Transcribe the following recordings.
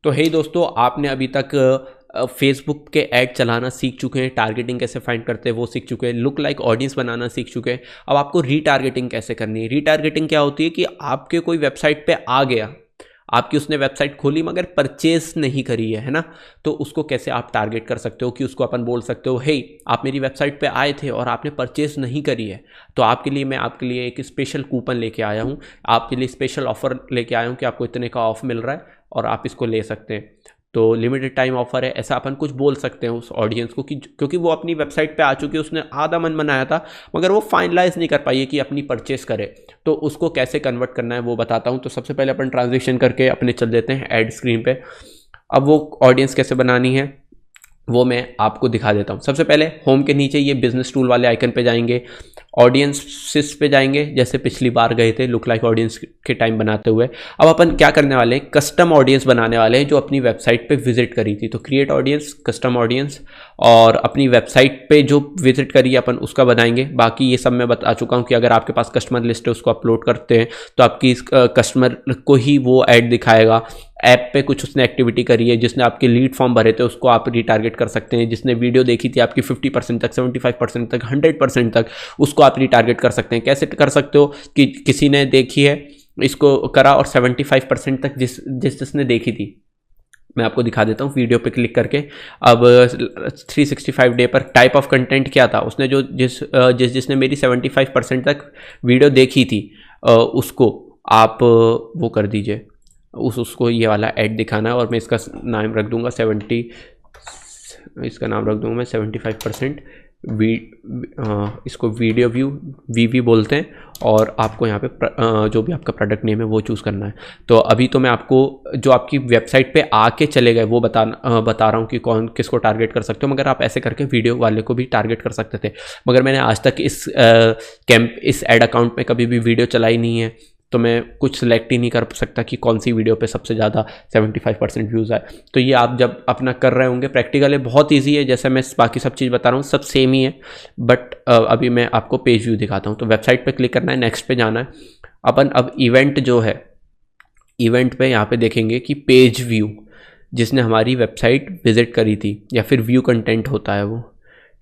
तो हे दोस्तों, आपने अभी तक फेसबुक के ऐड चलाना सीख चुके हैं, टारगेटिंग कैसे फाइंड करते हैं वो सीख चुके हैं, लुक लाइक ऑडियंस बनाना सीख चुके हैं। अब आपको रीटारगेटिंग कैसे करनी है। रीटारगेटिंग क्या होती है कि आपके कोई वेबसाइट पे आ गया, आपकी उसने वेबसाइट खोली मगर परचेज नहीं करी है ना, तो उसको कैसे आप टारगेट कर सकते हो कि उसको अपन बोल सकते हो, हे आप मेरी वेबसाइट पे आए थे और आपने परचेज नहीं करी है, तो मैं आपके लिए एक स्पेशल कूपन लेके आया हूँ, आपके लिए स्पेशल ऑफर लेके आया हूँ कि आपको इतने का ऑफ मिल रहा है और आप इसको ले सकते हैं। तो लिमिटेड टाइम ऑफर है, ऐसा अपन कुछ बोल सकते हैं उस ऑडियंस को कि क्योंकि वो अपनी वेबसाइट पे आ चुकी है, उसने आधा मन बनाया था मगर वो फाइनलाइज नहीं कर पाई है कि अपनी परचेस करे। तो उसको कैसे कन्वर्ट करना है वो बताता हूँ। तो सबसे पहले अपन ट्रांजेक्शन करके अपने चल देते हैं ऐड स्क्रीन पे। अब वो ऑडियंस कैसे बनानी है वो मैं आपको दिखा देता हूँ। सबसे पहले होम के नीचे ये बिजनेस टूल वाले आइकन पे जाएंगे, ऑडियंसेस पे जाएंगे जैसे पिछली बार गए थे लुक लाइक ऑडियंस के टाइम बनाते हुए। अब अपन क्या करने वाले हैं, कस्टम ऑडियंस बनाने वाले हैं जो अपनी वेबसाइट पे विजिट करी थी। तो क्रिएट ऑडियंस, कस्टम ऑडियंस, और अपनी वेबसाइट पे जो विजिट करी अपन उसका बनाएंगे। बाकी ये सब मैं बता चुका हूँ कि अगर आपके पास कस्टमर लिस्ट है उसको अपलोड करते हैं तो आपकी कस्टमर को ही वो ऐड दिखाएगा। ऐप पे कुछ उसने एक्टिविटी करी है, जिसने आपके लीड फॉर्म भरे थे उसको आप रिटारगेट कर सकते हैं, जिसने वीडियो देखी थी आपकी 50% तक, 75% तक, 100% तक, उसको आप रिटारगेट कर सकते हैं। कैसे कर सकते हो कि किसी ने देखी है इसको करा और 75% तक जिसने देखी थी, मैं आपको दिखा देता हूँ वीडियो पे क्लिक करके। अब 365 डे पर टाइप ऑफ कंटेंट क्या था, उसने जो जिसने मेरी 75% तक वीडियो देखी थी उसको आप वो कर दीजिए, उसको ये वाला ऐड दिखाना है। और मैं इसका नाम रख दूंगा 75% इसको वीडियो व्यू वीवी बोलते हैं, और आपको यहाँ पे जो भी आपका प्रोडक्ट नेम है वो चूज़ करना है। तो अभी तो मैं आपको जो आपकी वेबसाइट पे आके चले गए वो बता रहा हूँ कि कौन किसको टारगेट कर सकते हो, मगर आप ऐसे करके वीडियो वाले को भी टारगेट कर सकते थे। मगर मैंने आज तक इस एड अकाउंट में कभी भी वीडियो चलाई नहीं है, तो मैं कुछ सिलेक्ट ही नहीं कर सकता कि कौन सी वीडियो पे सबसे ज़्यादा 75% व्यूज़ आए। तो ये आप जब अपना कर रहे होंगे, प्रैक्टिकल है, बहुत इजी है, जैसे मैं बाकी सब चीज़ बता रहा हूँ सब सेम ही है, बट अभी मैं आपको पेज व्यू दिखाता हूँ। तो वेबसाइट पे क्लिक करना है, नेक्स्ट पे जाना है अपन। अब इवेंट जो है, इवेंट पे यहाँ पे देखेंगे कि पेज व्यू, जिसने हमारी वेबसाइट विजिट करी थी, या फिर व्यू कंटेंट होता है वो,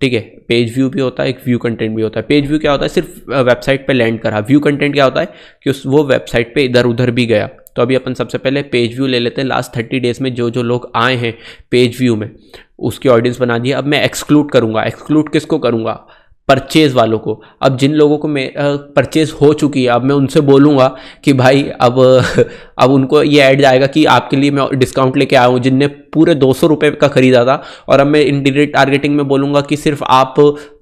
ठीक है। पेज व्यू भी होता है, एक व्यू कंटेंट भी होता है। पेज व्यू क्या होता है, सिर्फ वेबसाइट पे लैंड करा। व्यू कंटेंट क्या होता है कि वो वेबसाइट पे इधर उधर भी गया। तो अभी अपन सबसे पहले पेज व्यू ले लेते हैं। लास्ट 30 डेज में जो जो लोग आए हैं पेज व्यू में उसकी ऑडियंस बना दी। अब मैं एक्सक्लूड करूंगा। एक्सक्लूड किसको करूंगा, परचेज वालों को। अब जिन लोगों को परचेज हो चुकी है, अब मैं उनसे बोलूँगा कि भाई अब उनको ये ऐड जाएगा कि आपके लिए मैं डिस्काउंट लेके आया हूँ, जिनने पूरे 200 रुपये का खरीदा था। और अब मैं इंडिरेक्ट टारगेटिंग में बोलूँगा कि सिर्फ आप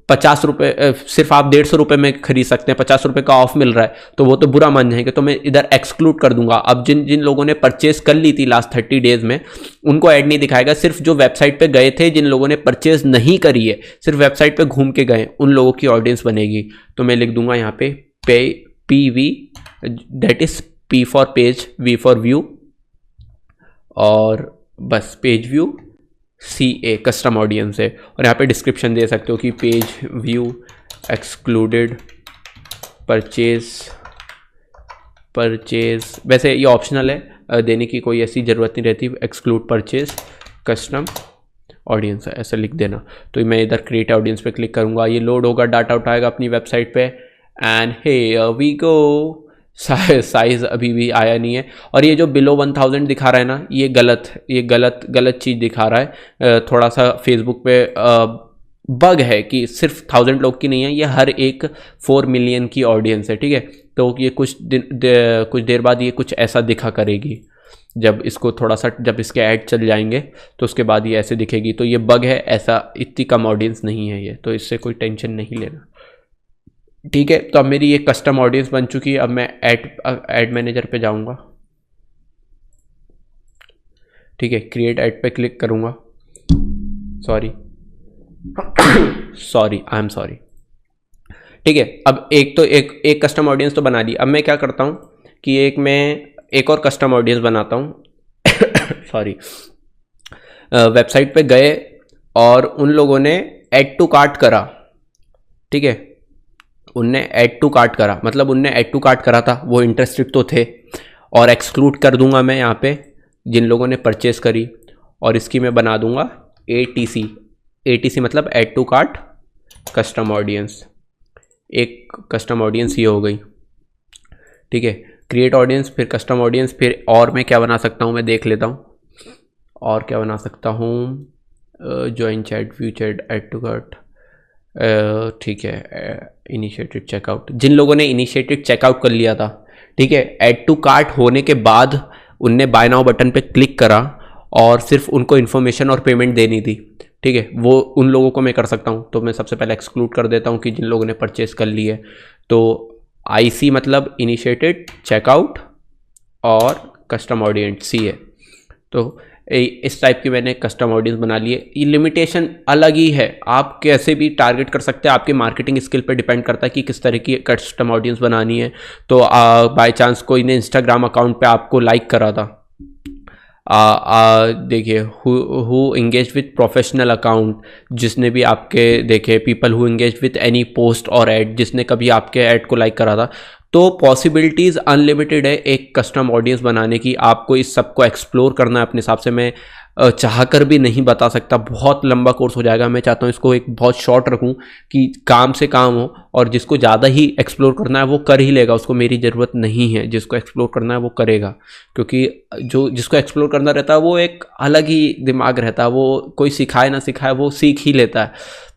50 रुपये, सिर्फ आप 150 रुपये में खरीद सकते हैं, 50 रुपये का ऑफ मिल रहा है, तो वो तो बुरा मान जाएंगे। तो मैं इधर एक्सक्लूड कर दूंगा। अब जिन जिन लोगों ने परचेज कर ली थी लास्ट 30 डेज में उनको ऐड नहीं दिखाएगा। सिर्फ जो वेबसाइट पे गए थे, जिन लोगों ने परचेज नहीं करी है, सिर्फ वेबसाइट पे घूम के गए, उन लोगों की ऑडियंस बनेगी। तो मैं लिख दूंगा यहाँ पे PV, that is P for page, V for view, और बस page view, CA custom audience है। और यहाँ पे डिस्क्रिप्शन दे सकते हो कि पेज व्यू एक्सक्लूडेड परचेज, वैसे ये ऑप्शनल है, देने की कोई ऐसी ज़रूरत नहीं रहती। एक्सक्लूड परचेज कस्टम ऑडियंस है, ऐसा लिख देना। तो मैं इधर क्रिएट ऑडियंस पे क्लिक करूँगा, ये लोड होगा, डाटा उठाएगा अपनी वेबसाइट पे, and here we go. Size अभी भी आया नहीं है। और ये जो बिलो 1000 दिखा रहा है ना, ये गलत चीज़ दिखा रहा है। थोड़ा सा फेसबुक पे बग है कि सिर्फ 1000 लोग की नहीं है, ये हर एक 4 मिलियन की ऑडियंस है, ठीक है। तो ये कुछ देर बाद ये कुछ ऐसा दिखा करेगी। जब इसको थोड़ा सा, जब इसके ऐड चल जाएंगे तो उसके बाद ये ऐसे दिखेगी। तो ये बग है, ऐसा इतनी कम ऑडियंस नहीं है ये, तो इससे कोई टेंशन नहीं लेना, ठीक है। तो अब मेरी ये कस्टम ऑडियंस बन चुकी है। अब मैं ऐड मैनेजर पे जाऊंगा, ठीक है। क्रिएट ऐड पे क्लिक करूंगा। सॉरी आई एम सॉरी, ठीक है। अब एक कस्टम ऑडियंस तो बना दी। अब मैं क्या करता हूं कि एक और कस्टम ऑडियंस बनाता हूं सॉरी। वेबसाइट पे गए और उन लोगों ने ऐड टू कार्ट करा, ठीक है। उनने ऐड टू कार्ट करा, मतलब उनने ऐड टू कार्ट करा था, वो इंटरेस्टेड तो थे। और एक्सक्लूड कर दूंगा मैं यहाँ पे जिन लोगों ने परचेस करी, और इसकी मैं बना दूंगा ATC। ATC मतलब add to cart custom audience. एक कस्टम ऑडियंस ये हो गई, ठीक है। क्रिएट ऑडियंस, फिर कस्टम ऑडियंस, फिर और मैं क्या बना सकता हूँ, मैं देख लेता हूँ और क्या बना सकता हूँ। Join chat, view chat, add to cart, ठीक है। इनिशिएटेड चेकआउट, जिन लोगों ने इनिशिएटेड चेकआउट कर लिया था, ठीक है, ऐड टू कार्ट होने के बाद उनने बाय नाउ बटन पे क्लिक करा और सिर्फ उनको इन्फॉर्मेशन और पेमेंट देनी थी, ठीक है, वो उन लोगों को मैं कर सकता हूँ। तो मैं सबसे पहले एक्सक्लूड कर देता हूँ कि जिन लोगों ने परचेस कर ली है। तो IC मतलब इनिशिएटेड चेकआउट और कस्टम ऑडियंस C है। तो इस टाइप की मैंने कस्टम ऑडियंस बना ली है। ये लिमिटेशन अलग ही है, आप कैसे भी टारगेट कर सकते हैं, आपके मार्केटिंग स्किल पे डिपेंड करता है कि किस तरह की कस्टम ऑडियंस बनानी है। तो बाय चांस कोई ने इंस्टाग्राम अकाउंट पे आपको लाइक करा था, देखिए who engage with professional account, जिसने भी आपके देखे people who engage with any post और ऐड, जिसने कभी आपके ऐड को लाइक करा था। तो पॉसिबिलिटीज़ अनलिमिटेड है एक कस्टम ऑडियंस बनाने की। आपको इस सब को एक्सप्लोर करना है अपने हिसाब से। मैं चाह कर भी नहीं बता सकता, बहुत लंबा कोर्स हो जाएगा। मैं चाहता हूँ इसको एक बहुत शॉर्ट रखूँ कि काम से काम हो, और जिसको ज़्यादा ही एक्सप्लोर करना है वो कर ही लेगा, उसको मेरी ज़रूरत नहीं है। जिसको एक्सप्लोर करना है वो करेगा, क्योंकि जिसको एक्सप्लोर करना रहता है वो एक अलग ही दिमाग रहता है, वो कोई सिखाए ना सिखाए वो सीख ही लेता है।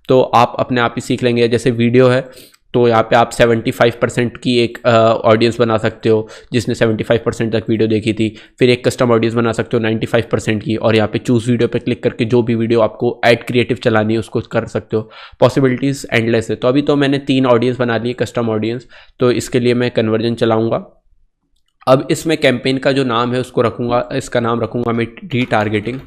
तो आप अपने आप ही सीख लेंगे। जैसे वीडियो है, तो यहाँ पे आप 75% की एक ऑडियंस बना सकते हो जिसने 75% तक वीडियो देखी थी। फिर एक कस्टम ऑडियंस बना सकते हो 95% की, और यहाँ पे चूज़ वीडियो पे क्लिक करके जो भी वीडियो आपको ऐड क्रिएटिव चलानी है उसको कर सकते हो। पॉसिबिलिटीज़ एंडलेस है। तो अभी तो मैंने 3 ऑडियंस बना ली कस्टम ऑडियंस। तो इसके लिए मैं कन्वर्जन चलाऊँगा। अब इसमें कैंपेन का जो नाम है उसको रखूँगा, इसका नाम रखूँगा मैं रीटारगेटिंग,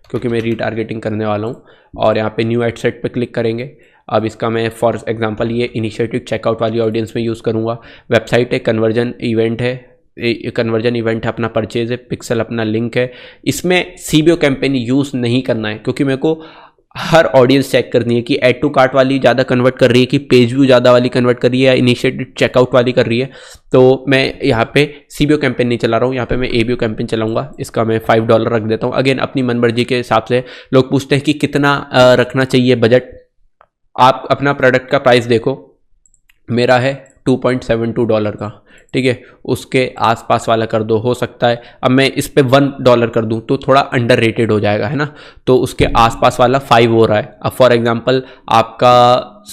क्योंकि मैं रीटारगेटिंग करने वाला हूँ। और यहाँ पे न्यू एड सेट पे क्लिक करेंगे। अब इसका मैं फॉर एग्जांपल ये इनिशिएटिव चेकआउट वाली ऑडियंस में यूज़ करूँगा। वेबसाइट है, कन्वर्जन इवेंट है, कन्वर्जन इवेंट है, अपना परचेज है, पिक्सल अपना लिंक है। इसमें CBO कैंपेन यूज़ नहीं करना है, क्योंकि मेरे को हर ऑडियंस चेक करनी है कि ऐड टू कार्ट वाली ज़्यादा कन्वर्ट कर रही है कि पेज व्यू ज़्यादा वाली कन्वर्ट कर रही है या इनिशिएटिव चेकआउट वाली कर रही है। तो मैं यहाँ पे CBO कैंपेन नहीं चला रहा हूँ, यहाँ पे मैं ABO कैंपेन चलाऊंगा। इसका मैं $5 रख देता हूँ। अगेन अपनी मनमर्जी के हिसाब से। लोग पूछते हैं कि कितना रखना चाहिए बजट। आप अपना प्रोडक्ट का प्राइस देखो, मेरा है $2.72 का, ठीक है, उसके आसपास वाला कर दो। हो सकता है अब मैं इस पे $1 कर दूं तो थोड़ा अंडर रेटेड हो जाएगा, है ना। तो उसके आसपास वाला 5 हो रहा है। अब फॉर एग्जांपल आपका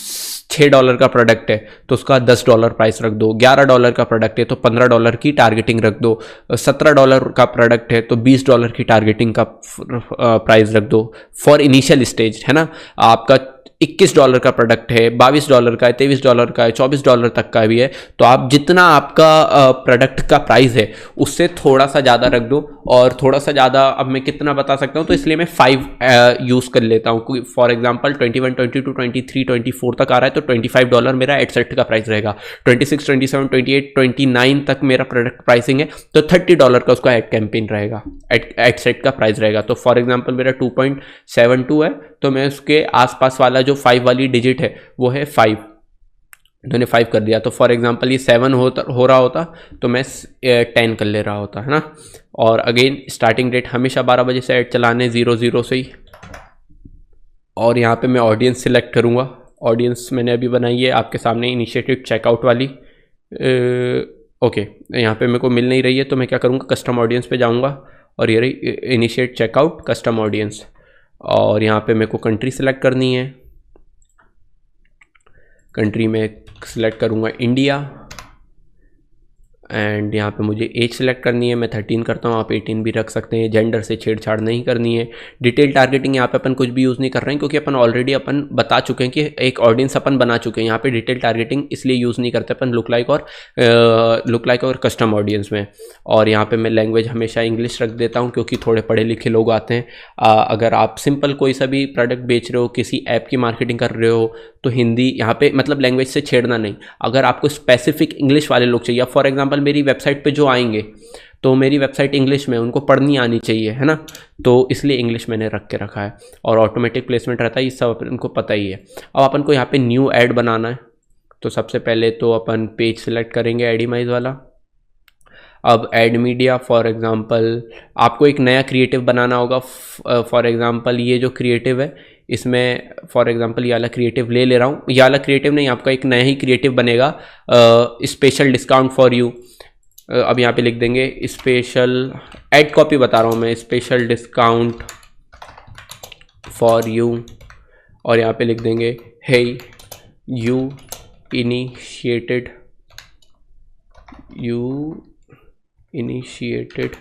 $6 का प्रोडक्ट है तो उसका $10 प्राइस रख दो। $11 का प्रोडक्ट है तो $15 की टारगेटिंग रख दो। $17 का प्रोडक्ट है तो $20 की टारगेटिंग का प्राइस रख दो फॉर इनिशियल स्टेज, है ना। आपका $21 का प्रोडक्ट है, $22 का है, $23 का है, $24 तक का भी है। तो आप जितना आपका प्रोडक्ट का प्राइस है उससे थोड़ा सा ज़्यादा रख दो। और थोड़ा सा ज़्यादा अब मैं कितना बता सकता हूँ, तो इसलिए मैं 5 यूज़ कर लेता हूँ। फॉर एग्जांपल 21, 22, 23, 24 तक आ रहा है तो $25 मेरा एड सेट का प्राइस रहेगा। 26, 27, 28, 29 तक मेरा प्रोडक्ट प्राइसिंग है तो $30 का उसका एड कैंपेन रहेगा, एड सेट का प्राइस रहेगा। तो फॉर एग्जांपल मेरा 2.72 है तो मैं उसके आसपास वाला जो 5 वाली डिजिट है वो है 5, मैंने 5 कर दिया। तो फॉर एग्जांपल ये 7 हो रहा होता तो मैं 10 कर ले रहा होता, है ना। और अगेन स्टार्टिंग डेट हमेशा 12 बजे से ऐड चलाने 00 से ही। और यहाँ पे मैं ऑडियंस सिलेक्ट करूँगा। ऑडियंस मैंने अभी बनाई है आपके सामने, इनिशिएटिव चेकआउट वाली। ओके, यहाँ पे मेरे को मिल नहीं रही है तो मैं क्या करूँगा, कस्टम ऑडियंस पे जाऊँगा और ये रही इनिशिएट चेकआउट कस्टम ऑडियंस। और यहाँ पे मेरे को कंट्री सिलेक्ट करनी है। कंट्री में सिलेक्ट करूँगा इंडिया। एंड यहाँ पे मुझे एज सेलेक्ट करनी है, मैं 13 करता हूँ, आप 18 भी रख सकते हैं। जेंडर से छेड़छाड़ नहीं करनी है। डिटेल टारगेटिंग यहाँ पे अपन कुछ भी यूज़ नहीं कर रहे हैं क्योंकि अपन ऑलरेडी अपन बता चुके हैं कि एक ऑडियंस अपन बना चुके हैं। यहाँ पे डिटेल टारगेटिंग इसलिए यूज़ नहीं करते अपन लुक लाइक और कस्टम ऑडियंस में। और यहाँ पे मैं लैंग्वेज हमेशा इंग्लिश रख देता हूँ क्योंकि थोड़े पढ़े लिखे लोग आते हैं। अगर आप सिंपल कोई सा भी प्रोडक्ट बेच रहे हो, किसी ऐप की मार्केटिंग कर रहे हो तो हिंदी यहाँ पे मतलब लैंग्वेज से छेड़ना नहीं। अगर आपको स्पेसिफिक इंग्लिश वाले लोग चाहिए, फॉर एग्जांपल मेरी वेबसाइट पे जो आएंगे तो मेरी वेबसाइट इंग्लिश में, उनको पढ़नी आनी चाहिए, है ना। तो इसलिए इंग्लिश मैंने रख के रखा है। और ऑटोमेटिक प्लेसमेंट रहता है, ये सब उनको पता ही है। अब अपन को यहाँ पे न्यू ऐड बनाना है तो सबसे पहले तो अपन पेज सेलेक्ट करेंगे एडिमाइज वाला। अब ऐड मीडिया फॉर एग्जांपल आपको एक नया क्रिएटिव बनाना होगा। फॉर एग्जांपल ये जो क्रिएटिव है इसमें फॉर एग्जांपल ये वाला क्रिएटिव ले रहा हूँ, ये वाला क्रिएटिव नहीं, आपका एक नया ही क्रिएटिव बनेगा, स्पेशल डिस्काउंट फॉर यू। अब यहाँ पे लिख देंगे स्पेशल, ऐड कॉपी बता रहा हूँ मैं, स्पेशल डिस्काउंट फॉर यू, और यहाँ पे लिख देंगे हे you initiated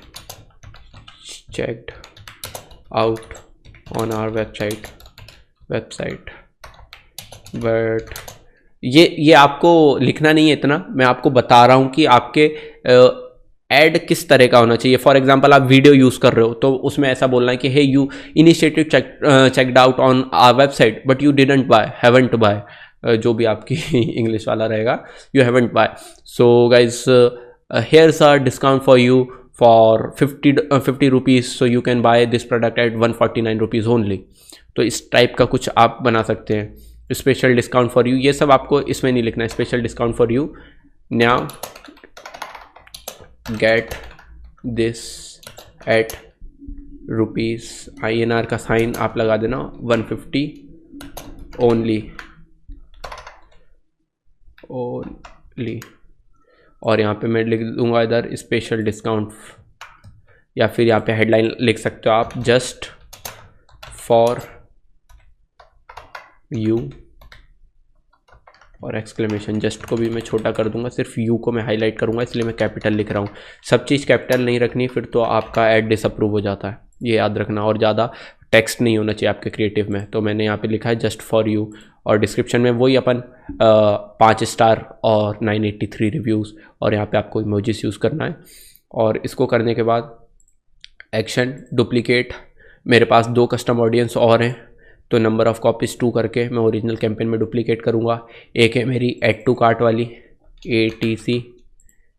checked out on our website but ये आपको लिखना नहीं है इतना, मैं आपको बता रहा हूँ कि आपके ऐड किस तरह का होना चाहिए। फॉर एग्जांपल आप वीडियो यूज़ कर रहे हो तो उसमें ऐसा बोलना है कि hey you initiated checked out on our website but you didn't buy, haven't buy, जो भी आपकी इंग्लिश वाला रहेगा, you haven't buy. So guys here's a discount for you for 50 rupees, so you can buy this product at 149 rupees only। तो इस type का कुछ आप बना सकते हैं। स्पेशल डिस्काउंट फॉर यू, ये सब आपको इसमें नहीं लिखना है। Special discount for you, now get this eight rupees, INR का साइन आप लगा देना, 150 ओनली। और यहाँ पे मैं लिख दूंगा इधर स्पेशल डिस्काउंट, या फिर यहाँ पे हेडलाइन लिख सकते हो आप, जस्ट फॉर यू, और एक्सक्लेमेशन। जस्ट को भी मैं छोटा कर दूंगा, सिर्फ यू को मैं हाईलाइट करूंगा, इसलिए मैं कैपिटल लिख रहा हूँ। सब चीज़ कैपिटल नहीं रखनी, फिर तो आपका ऐड डिसअप्रूव हो जाता है, ये याद रखना। और ज़्यादा टेक्स्ट नहीं होना चाहिए आपके क्रिएटिव में। तो मैंने यहाँ पे लिखा है जस्ट फॉर यू, और डिस्क्रिप्शन में वही अपन 5 स्टार और 983 रिव्यूज़, और यहाँ पे आपको इमोजीज यूज़ करना है। और इसको करने के बाद एक्शन डुप्लीकेट, मेरे पास 2 कस्टम ऑडियंस और हैं, तो नंबर ऑफ़ कॉपीज़ 2 करके मैं ओरिजिनल कैंपेन में डुप्लीकेट करूँगा। एक है मेरी ऐड टू कार्ट वाली ATC,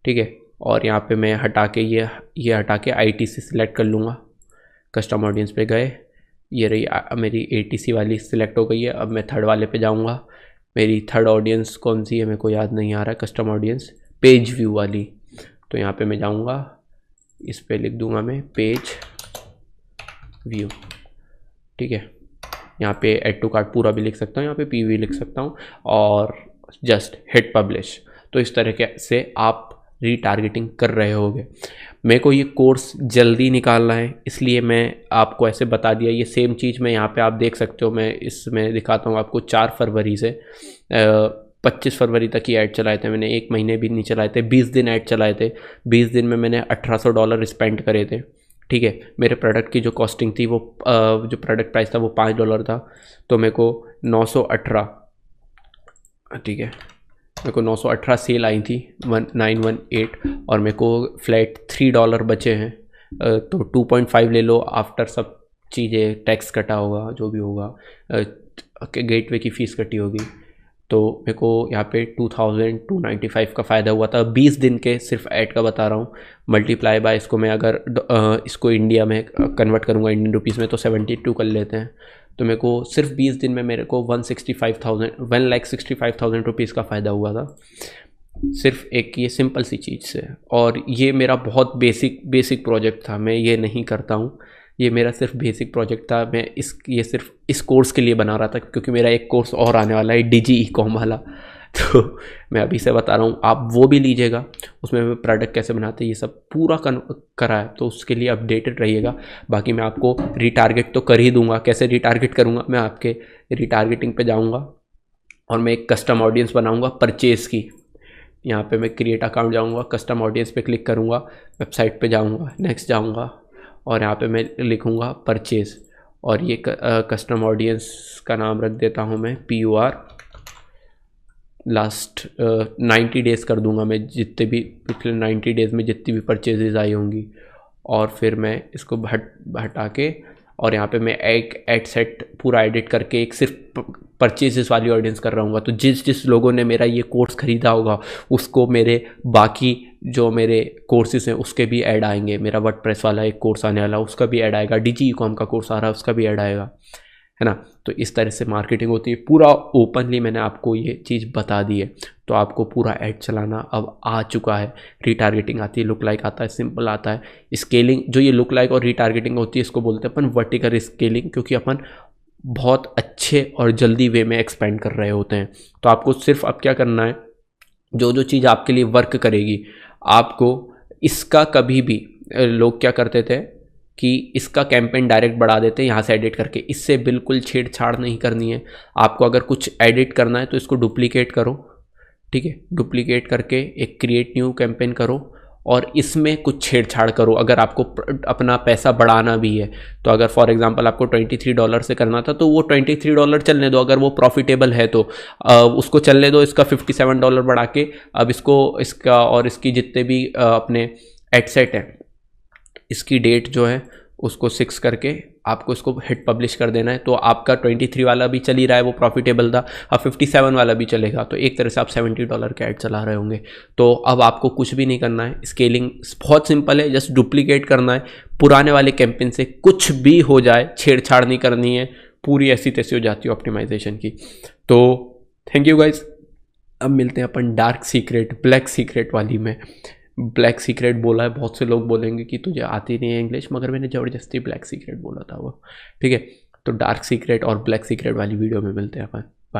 ठीक है, और यहाँ पे मैं हटा के ये हटा के ITC सिलेक्ट कर लूँगा। कस्टम ऑडियंस पे गए, ये रही मेरी ATC वाली सिलेक्ट हो गई है। अब मैं थर्ड वाले पे जाऊँगा। मेरी थर्ड ऑडियंस कौन सी है मेरे को याद नहीं आ रहा है, कस्टम ऑडियंस पेज व्यू वाली। तो यहाँ पे मैं जाऊँगा, इस पे लिख दूँगा मैं पेज व्यू, ठीक है। यहाँ पे ऐड टू कार्ट पूरा भी लिख सकता हूँ, यहाँ पे PV लिख सकता हूँ, और जस्ट हिट पब्लिश। तो इस तरह से आप रीटारगेटिंग कर रहे होगे। मेरे को ये कोर्स जल्दी निकालना है, इसलिए मैं आपको ऐसे बता दिया। ये सेम चीज़ मैं यहाँ पे आप देख सकते हो, मैं इसमें दिखाता हूँ आपको। 4 फरवरी से 25 फरवरी तक ही ऐड चलाए थे मैंने, 1 महीने भी नहीं चलाए थे, 20 दिन ऐड चलाए थे। 20 दिन में मैंने $1800 स्पेंड करे थे, ठीक है। मेरे प्रोडक्ट की जो कॉस्टिंग थी वो जो प्रोडक्ट प्राइस था वो $5 था, तो मेरे को 918, ठीक है, मेरे को 918 सेल आई थी 1918, और मेरे को फ्लैट $3 बचे हैं। तो 2.5 ले लो, आफ्टर सब चीज़ें टैक्स कटा होगा, जो भी होगा, गेटवे की फ़ीस कटी होगी, तो मेरे को यहाँ पे 2295 का फ़ायदा हुआ था 20 दिन के, सिर्फ ऐड का बता रहा हूँ। मल्टीप्लाई बाय इसको मैं अगर इसको इंडिया में कन्वर्ट करूँगा इंडियन रुपीज़ में, तो 72 कर लेते हैं। तो मेरे को सिर्फ 20 दिन में मेरे को 1,65,000 रुपीज़ का फ़ायदा हुआ था, सिर्फ एक ये सिंपल सी चीज़ से। और ये मेरा बहुत बेसिक प्रोजेक्ट था, मैं ये नहीं करता हूँ, ये मेरा सिर्फ बेसिक प्रोजेक्ट था। मैं ये सिर्फ इस कोर्स के लिए बना रहा था, क्योंकि मेरा एक कोर्स और आने वाला है Digi E-com वाला, तो मैं अभी से बता रहा हूँ, आप वो भी लीजिएगा। उसमें मैं प्रोडक्ट कैसे बनाते हैं ये सब पूरा करा है, तो उसके लिए अपडेटेड रहिएगा। बाकी मैं आपको रीटारगेट तो कर ही दूंगा। कैसे रीटारगेट करूँगा, मैं आपके रीटारगेटिंग पे जाऊँगा और मैं एक कस्टम ऑडियंस बनाऊँगा परचेज़ की। यहाँ पे मैं क्रिएट अकाउंट जाऊँगा, कस्टम ऑडियंस पे क्लिक करूँगा, वेबसाइट पे जाऊँगा, नेक्स्ट जाऊँगा, और यहाँ पे मैं लिखूँगा परचेज़, और ये कस्टम ऑडियंस का नाम रख देता हूँ मैं PUR। लास्ट 90 डेज़ कर दूंगा मैं, जितने भी पिछले 90 डेज़ में जितनी भी परचेजेज आई होंगी, और फिर मैं इसको हटा के, और यहाँ पे मैं एक ऐड सेट पूरा एडिट करके एक सिर्फ परचेजेस वाली ऑडियंस कर रहा हूँ। तो जिस लोगों ने मेरा ये कोर्स ख़रीदा होगा उसको मेरे बाकी जो मेरे कोर्सेज हैं उसके भी ऐड आएंगे। मेरा वर्डप्रेस वाला एक कोर्स आने वाला, उसका भी ऐड आएगा। Digi E-com का कोर्स आ रहा है, उसका भी ऐड आएगा, है ना। तो इस तरह से मार्केटिंग होती है, पूरा ओपनली मैंने आपको ये चीज़ बता दी है। तो आपको पूरा ऐड चलाना अब आ चुका है। रीटारगेटिंग आती है, लुक लाइक आता है, सिंपल आता है, स्केलिंग। जो ये लुक लाइक और रीटारगेटिंग होती है इसको बोलते हैं अपन वर्टिकल स्केलिंग, क्योंकि अपन बहुत अच्छे और जल्दी वे में एक्सपेंड कर रहे होते हैं। तो आपको सिर्फ अब क्या करना है, जो जो चीज़ आपके लिए वर्क करेगी, आपको इसका कभी भी लोग क्या करते थे कि इसका कैंपेन डायरेक्ट बढ़ा देते हैं यहाँ से एडिट करके, इससे बिल्कुल छेड़छाड़ नहीं करनी है। आपको अगर कुछ एडिट करना है तो इसको डुप्लीकेट करो, ठीक है, डुप्लीकेट करके एक क्रिएट न्यू कैंपेन करो और इसमें कुछ छेड़छाड़ करो। अगर आपको अपना पैसा बढ़ाना भी है तो अगर फॉर एग्जांपल आपको $23 से करना था तो वो $23 चलने दो, अगर वो प्रॉफिटेबल है तो उसको चलने दो। इसका $57 बढ़ा के अब इसका और इसकी जितने भी अपने एडसेट हैं, इसकी डेट जो है उसको 6 करके आपको इसको हिट पब्लिश कर देना है। तो आपका 23 वाला भी चल ही रहा है, वो प्रॉफिटेबल था, अब 57 वाला भी चलेगा। तो एक तरह से आप $70 का ऐड चला रहे होंगे। तो अब आपको कुछ भी नहीं करना है, स्केलिंग बहुत सिंपल है, जस्ट डुप्लीकेट करना है। पुराने वाले कैंपेन से कुछ भी हो जाए, छेड़छाड़ नहीं करनी है, पूरी ऐसी तैसी हो जाती है ऑप्टिमाइजेशन की। तो थैंक यू गाइज। अब मिलते हैं अपन डार्क सीक्रेट, ब्लैक सीक्रेट वाली में। ब्लैक सीक्रेट बोला है, बहुत से लोग बोलेंगे कि तुझे आती नहीं है इंग्लिश, मगर मैंने ज़बरदस्ती ब्लैक सीक्रेट बोला था वो, ठीक है। तो डार्क सीक्रेट और ब्लैक सीक्रेट वाली वीडियो में मिलते हैं अपन।